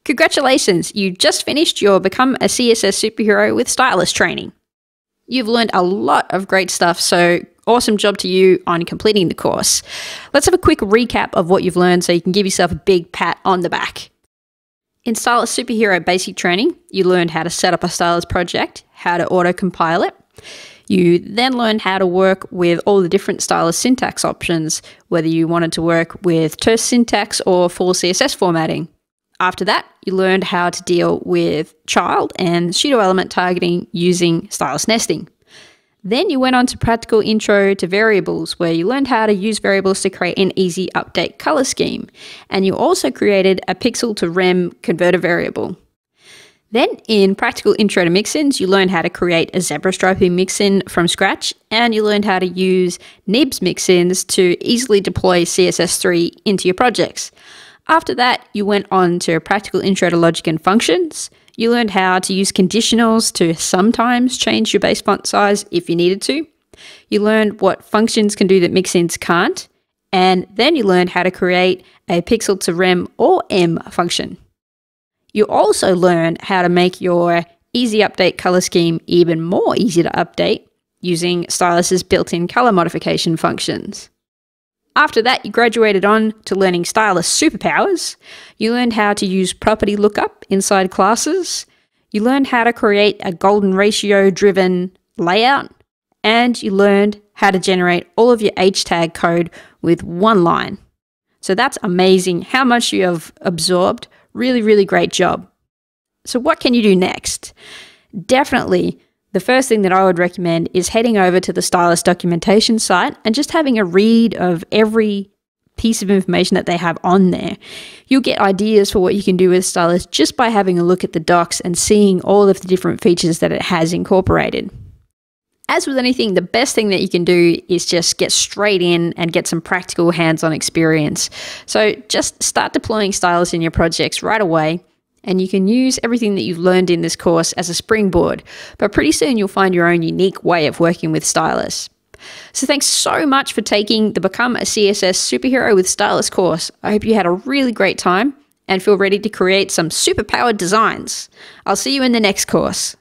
Congratulations, you just finished your Become a CSS Superhero with Stylist training. You've learned a lot of great stuff, so awesome job to you on completing the course. Let's have a quick recap of what you've learned so you can give yourself a big pat on the back. In Stylist Superhero Basic Training, you learned how to set up a stylist project, how to auto-compile it. You then learned how to work with all the different stylist syntax options, whether you wanted to work with terse syntax or full CSS formatting. After that, you learned how to deal with child and pseudo element targeting using stylist nesting. Then you went on to practical intro to variables, where you learned how to use variables to create an easy update color scheme. And you also created a pixel to rem converter variable. Then in practical intro to mixins, you learned how to create a zebra striping mixin from scratch, and you learned how to use nibs mixins to easily deploy CSS3 into your projects. After that, you went on to a practical intro to logic and functions. You learned how to use conditionals to sometimes change your base font size if you needed to. You learned what functions can do that mixins can't. And then you learned how to create a pixel to rem or m function. You also learned how to make your easy update color scheme even more easy to update using Stylist's built-in color modification functions. After that, you graduated on to learning Stylist superpowers. You learned how to use property lookup inside classes. You learned how to create a golden ratio driven layout. And you learned how to generate all of your H tag code with one line. So that's amazing how much you have absorbed. Really, really great job. So what can you do next? Definitely, the first thing that I would recommend is heading over to the Stylist documentation site and just having a read of every piece of information that they have on there. You'll get ideas for what you can do with Stylist just by having a look at the docs and seeing all of the different features that it has incorporated. As with anything, the best thing that you can do is just get straight in and get some practical hands-on experience. So just start deploying Stylist in your projects right away, and you can use everything that you've learned in this course as a springboard, but pretty soon you'll find your own unique way of working with Stylist. So thanks so much for taking the Become a CSS Superhero with Stylist course. I hope you had a really great time and feel ready to create some superpowered designs. I'll see you in the next course.